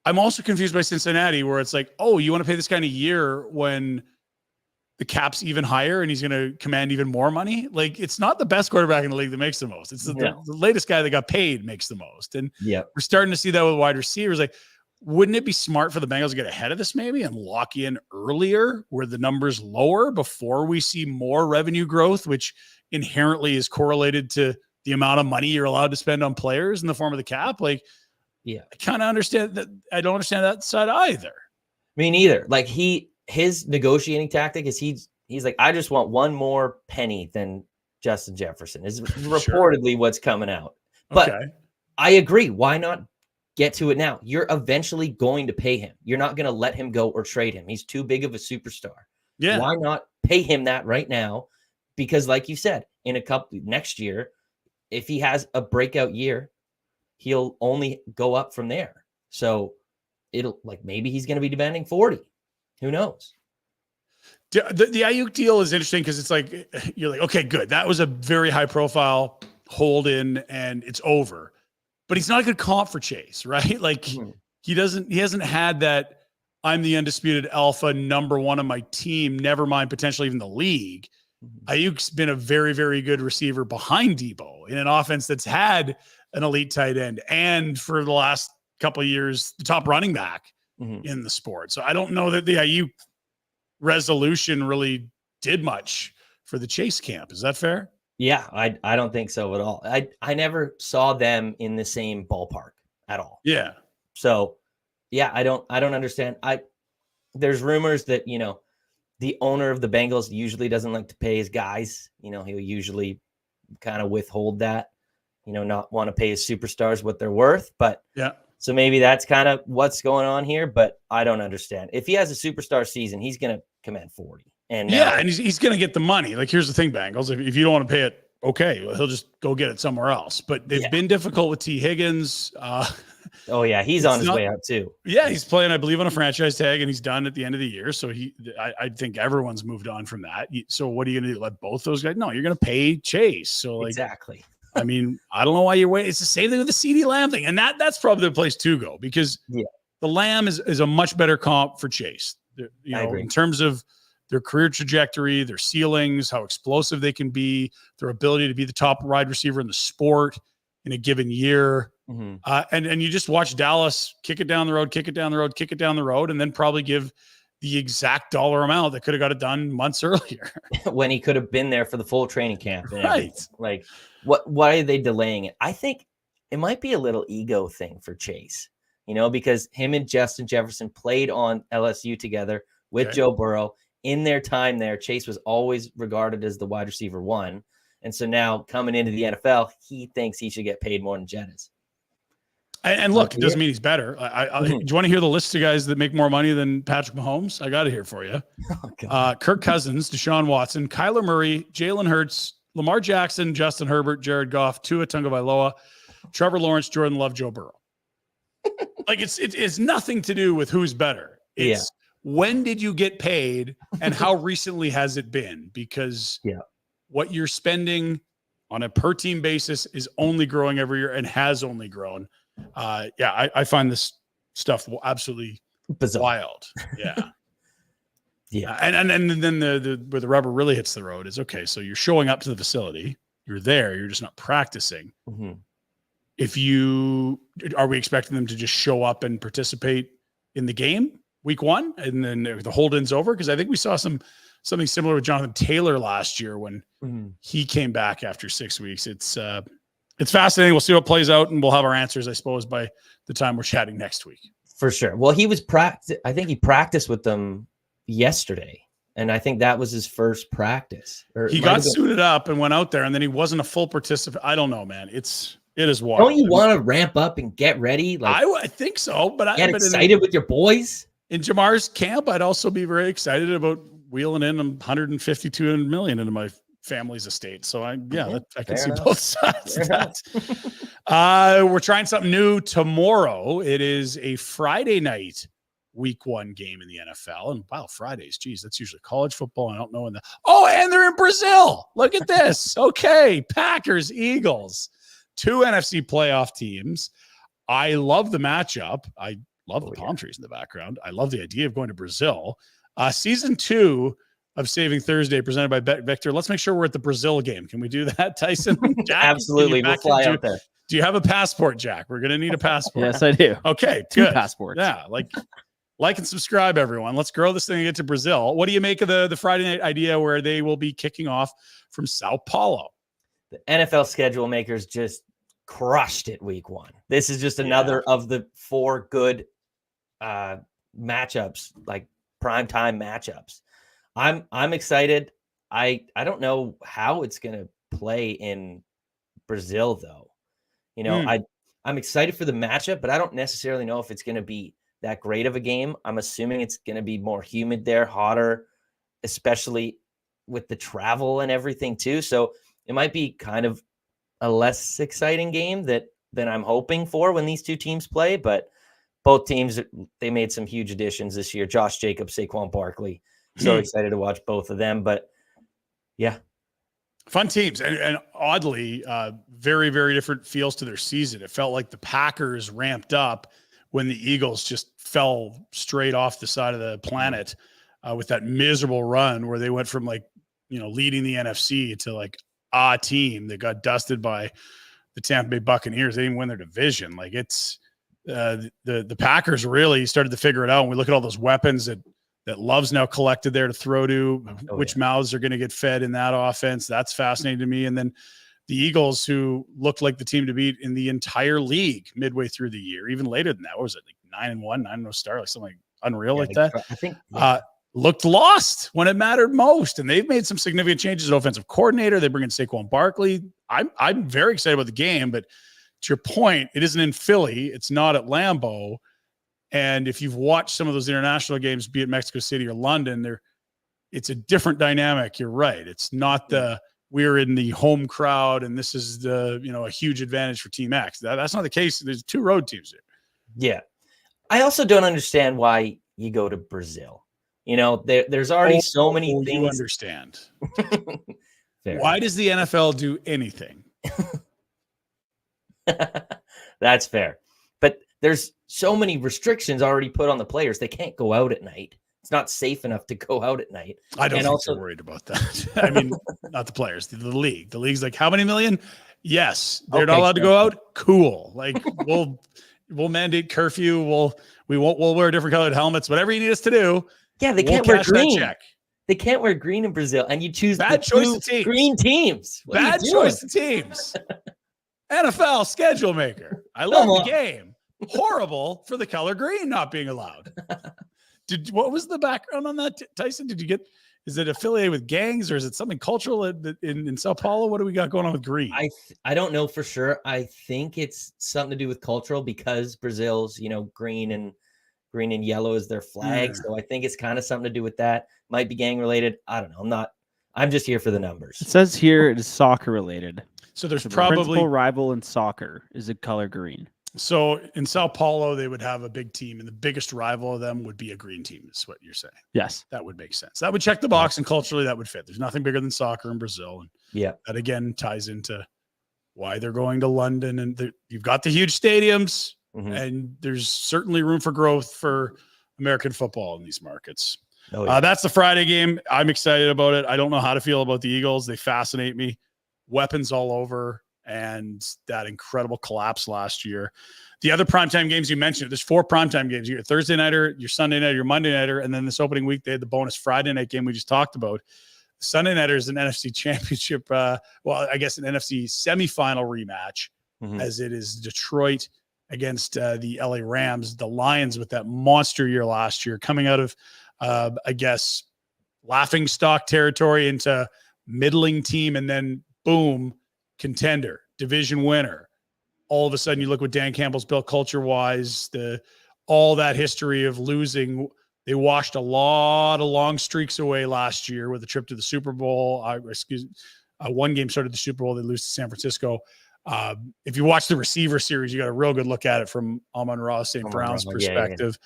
I'm also confused by Cincinnati, where it's like, oh, you want to pay this guy in a year when the cap's even higher and he's going to command even more money. Like, it's not the best quarterback in the league that makes the most. It's the latest guy that got paid makes the most. And we're starting to see that with wide receivers. Like, wouldn't it be smart for the Bengals to get ahead of this maybe and lock in earlier where the number's lower before we see more revenue growth, which inherently is correlated to the amount of money you're allowed to spend on players in the form of the cap? Like, I kind of understand that. I don't understand that side either.
Me neither. Like, his negotiating tactic is he's like, I just want one more penny than Justin Jefferson is reportedly what's coming out. But I agree. Why not get to it now? You're eventually going to pay him. You're not going to let him go or trade him. He's too big of a superstar. Yeah. Why not pay him that right now? Because like you said, in next year, if he has a breakout year, he'll only go up from there. So it'll maybe he's going to be demanding 40. Who knows?
The Ayuk deal is interesting because it's like, you're like, okay, good. That was a very high profile hold in and it's over, but he's not a good comp for Chase, right? Like he hasn't had that. I'm the undisputed alpha number one on my team, never mind potentially even the league. Ayuk's been a very, very good receiver behind Debo in an offense that's had an elite tight end. And for the last couple of years, the top running back in the sport. So I don't know that the Ayuk resolution really did much for the Chase camp. Is that fair?
Yeah, I don't think so at all. I never saw them in the same ballpark at all.
Yeah.
So yeah, I don't understand. There's rumors that, the owner of the Bengals usually doesn't like to pay his guys. He'll usually kind of withhold that, not want to pay his superstars what they're worth. But so maybe that's kind of what's going on here, but I don't understand. If he has a superstar season, he's going to command 40. And
and he's going to get the money. Like, here's the thing, Bengals. If you don't want to pay it, okay, well, he'll just go get it somewhere else. But they've been difficult with T. Higgins.
He's on his way out too.
Yeah, he's playing, I believe, on a franchise tag, and he's done at the end of the year. So I think everyone's moved on from that. So what are you going to do? Let both those guys? No, you're going to pay Chase. So
exactly.
I mean, I don't know why you're waiting. It's the same thing with the CeeDee Lamb thing. And that's probably the place to go because the Lamb is a much better comp for Chase. In terms of their career trajectory, their ceilings, how explosive they can be, their ability to be the top wide receiver in the sport in a given year. And you just watch Dallas kick it down the road, and then probably give the exact dollar amount that could have got it done months earlier.
When he could have been there for the full training camp. And everything. Like, why are they delaying it? I think it might be a little ego thing for Chase, because him and Justin Jefferson played on LSU together with Joe Burrow. In their time there, Chase was always regarded as the wide receiver one. And so now coming into the NFL, he thinks he should get paid more than Jet is.
And look, it doesn't mean he's better. Do you want to hear the list of guys that make more money than Patrick Mahomes? I got it here for you. Kirk Cousins, Deshaun Watson, Kyler Murray, Jalen Hurts, Lamar Jackson, Justin Herbert, Jared Goff, Tua Tagovailoa, Trevor Lawrence, Jordan Love, Joe Burrow. Like, it's nothing to do with who's better. It's when did you get paid and how recently has it been? Because what you're spending on a per team basis is only growing every year and has only grown. I find this stuff absolutely bizarre. Wild. And then where the rubber really hits the road is, okay, so you're showing up to the facility, you're there, you're just not practicing. Are we expecting them to just show up and participate in the game week one and then the hold-in's over? Because I think we saw something similar with Jonathan Taylor last year when he came back after 6 weeks. It's fascinating. We'll see what plays out, and we'll have our answers, I suppose, by the time we're chatting next week.
For sure. Well, I think he practiced with them yesterday, and I think that was his first practice.
He got suited up and went out there, and then he wasn't a full participant. I don't know, man. It is wild.
Don't you want to ramp up and get ready?
I think so, but
get excited with your boys.
In Jamar's camp, I'd also be very excited about wheeling in 150, 200 million into my family's estate. So I can see both sides of that. We're trying something new tomorrow. It is a Friday night week one game in the NFL. And wow, Fridays, geez, that's usually college football. I don't know. And they're in Brazil. Look at this. Okay. Packers, Eagles, 2 NFC playoff teams. I love the matchup. I love the palm trees in the background. I love the idea of going to Brazil. Season 2 of Saving Thursday presented by Victor. Let's make sure we're at the Brazil game. Can we do that, Tyson? Jack,
Absolutely. We'll fly out there.
Do you have a passport, Jack? We're going to need a passport.
Yes, I do.
Okay,
2
good.
passports.
Yeah, like and subscribe, everyone. Let's grow this thing and get to Brazil. What do you make of the Friday night idea where they will be kicking off from Sao Paulo?
The NFL schedule makers just crushed it week 1. This is just another of the 4 good matchups, like primetime matchups. I'm excited. I don't know how it's going to play in Brazil, though. You know, I'm excited for the matchup, but I don't necessarily know if it's going to be that great of a game. I'm assuming it's going to be more humid there, hotter, especially with the travel and everything too. So it might be kind of a less exciting game than I'm hoping for when these 2 teams play. But both teams, they made some huge additions this year. Josh Jacobs, Saquon Barkley. So excited to watch both of them. But yeah.
Fun teams. And oddly, very, very different feels to their season. It felt like the Packers ramped up when the Eagles just fell straight off the side of the planet with that miserable run where they went from leading the NFC to a team that got dusted by the Tampa Bay Buccaneers. They didn't win their division. It's the Packers really started to figure it out. And we look at all those weapons that Love's now collected there to throw to, which mouths are going to get fed in that offense. That's fascinating to me. And then the Eagles, who looked like the team to beat in the entire league midway through the year, even later than that. What was it, 9-1, 9-0 start, something unreal like that?
I think
looked lost when it mattered most. And they've made some significant changes at offensive coordinator. They bring in Saquon Barkley. I'm very excited about the game, but to your point, it isn't in Philly. It's not at Lambeau. And if you've watched some of those international games, be it Mexico City or London, it's a different dynamic. You're right. It's not we're in the home crowd and this is a huge advantage for Team X. That's not the case. There's 2 road teams here.
Yeah. I also don't understand why you go to Brazil. There's already so many things.
You understand. Why does the NFL do anything?
That's fair. But there's so many restrictions already put on the players. They can't go out at night. It's not safe enough to go out at night.
I don't think they're worried about that. I mean, not the players, the league. The league's like, how many million? Yes. They're not allowed to go out. Cool. We'll mandate curfew. We'll wear different colored helmets, whatever you need us to do.
Yeah, they can't wear green. They can't wear green in Brazil. And you choose
bad choice of teams.
Green teams.
Bad choice of teams. NFL schedule maker. I love the game. Horrible for the color green not being allowed. What was the background on that, Tyson? Is it affiliated with gangs or is it something cultural in Sao Paulo? What do we got going on with green?
I don't know for sure. I think it's something to do with cultural because Brazil's, green and yellow is their flag. So I think it's kind of something to do with that. Might be gang related. I don't know. I'm just here for the numbers.
It says here it is soccer related.
So there's
the
probably
principal rival in soccer is the color green.
So in Sao Paulo, they would have a big team, and the biggest rival of them would be a green team, is what you're saying.
Yes.
That would make sense. That would check the box, and culturally that would fit. There's nothing bigger than soccer in Brazil. And that, again, ties into why they're going to London. And you've got the huge stadiums, and there's certainly room for growth for American football in these markets. That's the Friday game. I'm excited about it. I don't know how to feel about the Eagles. They fascinate me. Weapons all over. And that incredible collapse last year. The other primetime games you mentioned, there's 4 primetime games. You get Thursday nighter, your Sunday nighter, your Monday nighter, and then this opening week, they had the bonus Friday night game we just talked about. Sunday nighter is an NFC championship, an NFC semifinal rematch, as it is Detroit against the LA Rams. The Lions with that monster year last year, coming out of, laughing stock territory into middling team, and then boom, contender, division winner. All of a sudden, you look what Dan Campbell's built culture-wise, all that history of losing. They washed a lot of long streaks away last year with a trip to the Super Bowl. One game started the Super Bowl. They lose to San Francisco. If you watch the receiver series, you got a real good look at it from Amon-Ra St. Brown's perspective.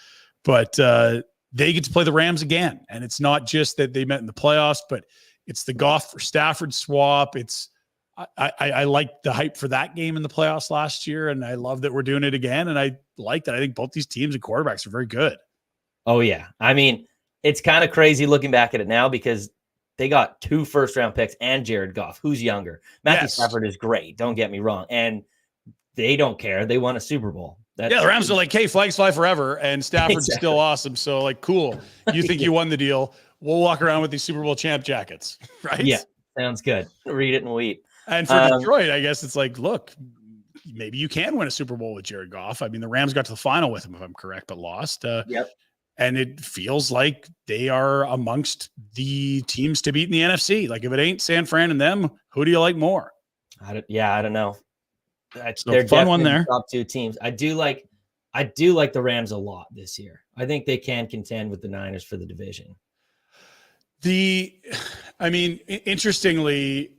But they get to play the Rams again. And it's not just that they met in the playoffs, but it's the Goff for Stafford swap. I like the hype for that game in the playoffs last year, and I love that we're doing it again. And I like that. I think both these teams and quarterbacks are very good.
Oh, yeah. I mean, it's kind of crazy looking back at it now because they got 2 first-round picks and Jared Goff. Who's younger? Matthew
Yes.
Stafford is great. Don't get me wrong. And they don't care. They won a Super Bowl.
The Rams are like, hey, flags fly forever, and Stafford's
Exactly.
still awesome. So, like, cool. You think you won the deal. We'll walk around with these Super Bowl champ jackets, right?
Yeah, sounds good. Read it and weep.
And for Detroit, I guess it's like, look, maybe you can win a Super Bowl with Jared Goff. I mean, the Rams got to the final with him, if I'm correct, but lost.
Yep.
And it feels like they are amongst the teams to beat in the NFC. Like, if it ain't San Fran and them, who do you like more?
I don't know.
They're fun one there.
Top 2 teams. I do like the Rams a lot this year. I think they can contend with the Niners for the division.
Interestingly,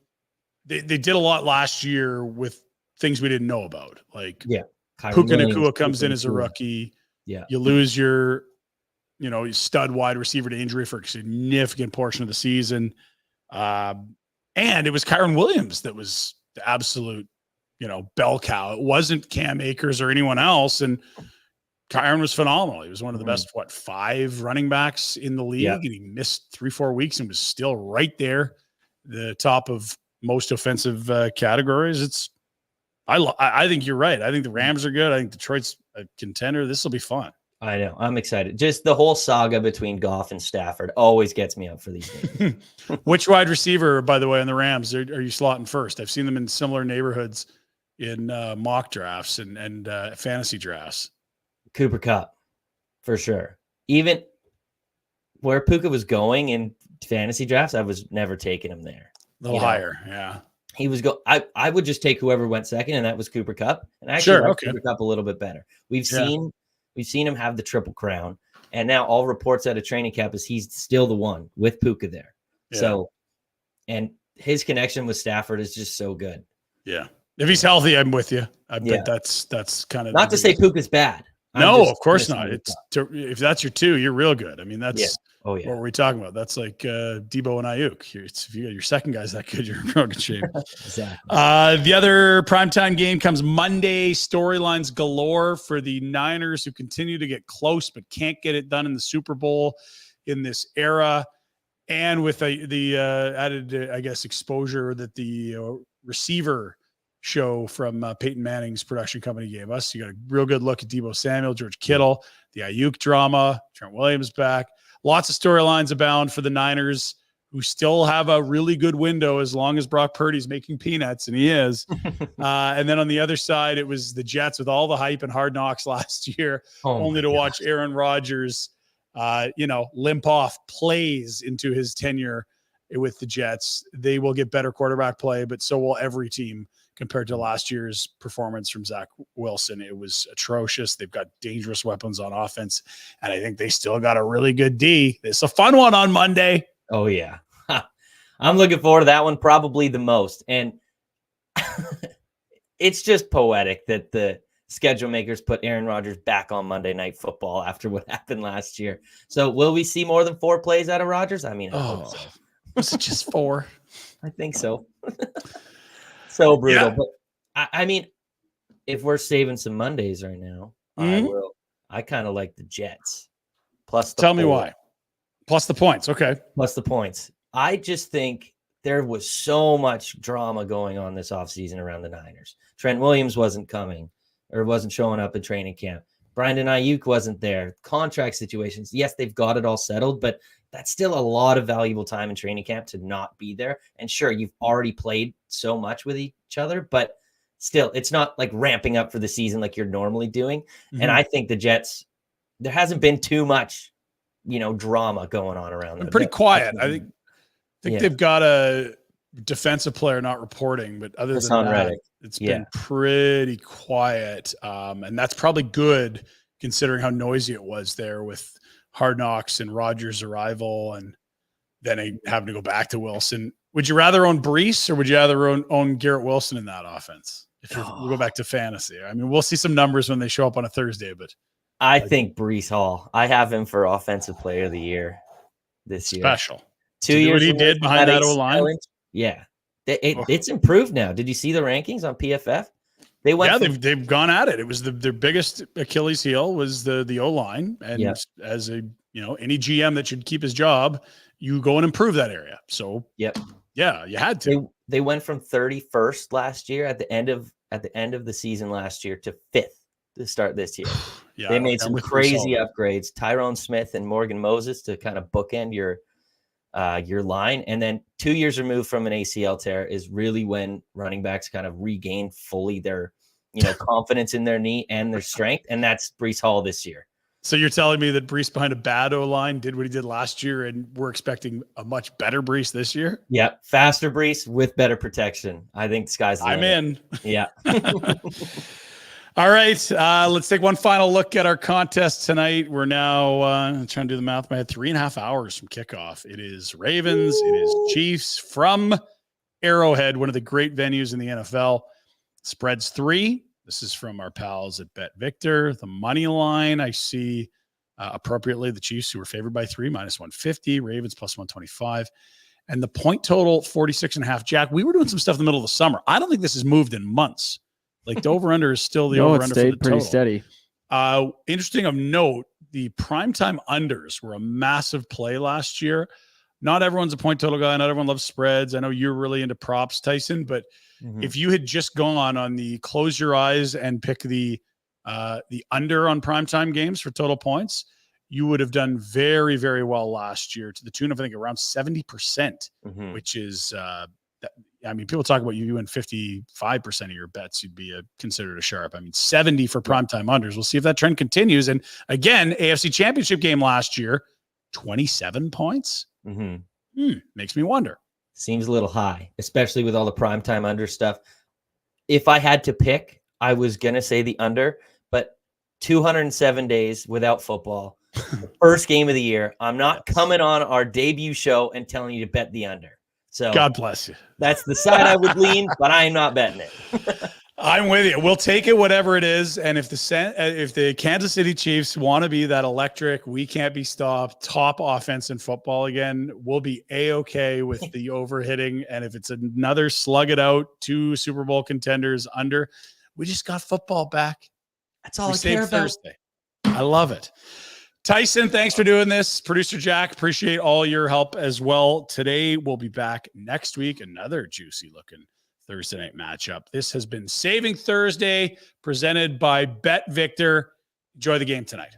they did a lot last year with things we didn't know about. Like, Puka Nacua comes in as a rookie.
Yeah.
You lose your stud wide receiver to injury for a significant portion of the season. And it was Kyron Williams that was the absolute, bell cow. It wasn't Cam Akers or anyone else. And Kyron was phenomenal. He was one of the best, 5 running backs in the league.
Yeah.
And he missed 3-4 weeks and was still right there, the top of most offensive categories. I think you're right. I think the Rams are good. I think Detroit's a contender. This will be fun.
I know. I'm excited. Just the whole saga between Goff and Stafford always gets me up for these games.
Which wide receiver, by the way, on the Rams are you slotting first? I've seen them in similar neighborhoods in mock drafts and fantasy drafts.
Cooper Kupp, for sure. Even where Puka was going in fantasy drafts, I was never taking him there.
A little higher, yeah.
He was I would just take whoever went second, and that was Cooper Kupp. And I actually like Cooper Kupp a little bit better. We've seen him have the Triple Crown, and now all reports out of training camp is he's still the one with Puka there. Yeah. So, and his connection with Stafford is just so good.
Yeah, if he's healthy, I'm with you. I bet that's kind of
not to say Puka's bad.
No, of course not. If that's your 2, you're real good. I mean, that's what were we talking about? That's like Debo and Ayuk. If you got your second guy's that good, you're in real good shape.
Exactly.
The other primetime game comes Monday. Storylines galore for the Niners, who continue to get close but can't get it done in the Super Bowl in this era. And with the added, I guess, exposure that the receiver show from Peyton Manning's production company gave us. You got a real good look at Deebo Samuel, George Kittle, the Ayuk drama, Trent Williams back. Lots of storylines abound for the Niners, who still have a really good window as long as Brock Purdy's making peanuts, and he is. And then on the other side, it was the Jets with all the hype and Hard Knocks last year, only to watch Aaron Rodgers, limp off plays into his tenure with the Jets. They will get better quarterback play, but so will every team. Compared to last year's performance from Zach Wilson, it was atrocious. They've got dangerous weapons on offense, and I think they still got a really good D. It's a fun one on Monday.
Oh, yeah. I'm looking forward to that one probably the most. And it's just poetic that the schedule makers put Aaron Rodgers back on Monday Night Football after what happened last year. So will we see more than 4 plays out of Rodgers? I mean, I hope so.
Was it just 4?
I think so. So brutal. Yeah. But I mean, if we're saving some Mondays right now, I kind of like the Jets. Plus,
tell me why. Plus the points. Okay.
Plus the points. I just think there was so much drama going on this offseason around the Niners. Trent Williams wasn't coming or wasn't showing up in training camp. Brandon Ayuk wasn't there. Contract situations. Yes, they've got it all settled, but that's still a lot of valuable time in training camp to not be there. And sure, you've already played so much with each other, but still, it's not like ramping up for the season like you're normally doing. Mm-hmm. And I think the Jets, there hasn't been too much, drama going on around them.
Pretty quiet. I think they've got a defensive player not reporting, but other than that, it's been pretty quiet. And that's probably good considering how noisy it was there with Hard Knocks and Rodgers' arrival, and then having to go back to Wilson. Would you rather own Brees or would you rather own Garrett Wilson in that offense? We'll go back to fantasy. I mean, we'll see some numbers when they show up on a Thursday, but
I think Brees Hall. I have him for Offensive Player of the Year this year.
Special.
2 years.
What he did behind that O-line.
Yeah, it's improved now. Did you see the rankings on PFF?
They've gone at it. It was their biggest Achilles heel was the O-line, and as a any GM that should keep his job you go and improve that area. So
Yep.
yeah, you had to.
They went from 31st last year at the end of the season last year to 5th to start this year.
Yeah,
They made some
with
crazy
result.
upgrades. Tyrone Smith and Morgan Moses to kind of bookend your line. And then 2 years removed from an ACL tear is really when running backs kind of regain fully their, confidence in their knee and their strength. And that's Breece Hall this year.
So you're telling me that Breece behind a bad O-line did what he did last year, and we're expecting a much better Breece this year?
Yeah, faster Breece with better protection. I think the sky's the limit.
I'm in.
Yeah.
All right, let's take one final look at our contest tonight. We're now trying to do the math in my head, 3.5 hours from kickoff. It is Ravens, it is Chiefs from Arrowhead, one of the great venues in the NFL. Spreads 3. This is from our pals at Bet Victor. The money line, I see appropriately the Chiefs, who were favored by 3, -150, Ravens +125. And the point total, 46.5. Jack, we were doing some stuff in the middle of the summer. I don't think this has moved in months. Like the over-under is still the over-under.
It stayed
for the
pretty
total.
steady.
Interesting of note, the primetime unders were a massive play last year. Not everyone's a point total guy. Not everyone loves spreads. I know you're really into props, Tyson, but if you had just gone on the close your eyes and pick the under on primetime games for total points, you would have done very, very well last year to the tune of, I think, around 70%, which is, people talk about you win 55% of your bets, you'd be considered a sharp. 70 for primetime unders. We'll see if that trend continues. And again, AFC Championship game last year, 27 points. Makes me wonder.
Seems a little high, especially with all the primetime under stuff. If I had to pick, I was going to say the under, but 207 days without football, first game of the year, I'm not coming on our debut show and telling you to bet the under. So
God bless you.
That's the side I would lean, but I am not betting it.
I'm with you. We'll take it, whatever it is. And if the Kansas City Chiefs want to be that electric, we can't be stopped, top offense in football again, we'll be A-okay with the overhitting. And if it's another slug it out, 2 Super Bowl contenders under, we just got football back.
That's all I care about.
Thursday. I love it. Tyson, thanks for doing this. Producer Jack, appreciate all your help as well. Today, we'll be back next week. Another juicy looking Thursday night matchup. This has been Saving Thursday, presented by Bet Victor. Enjoy the game tonight.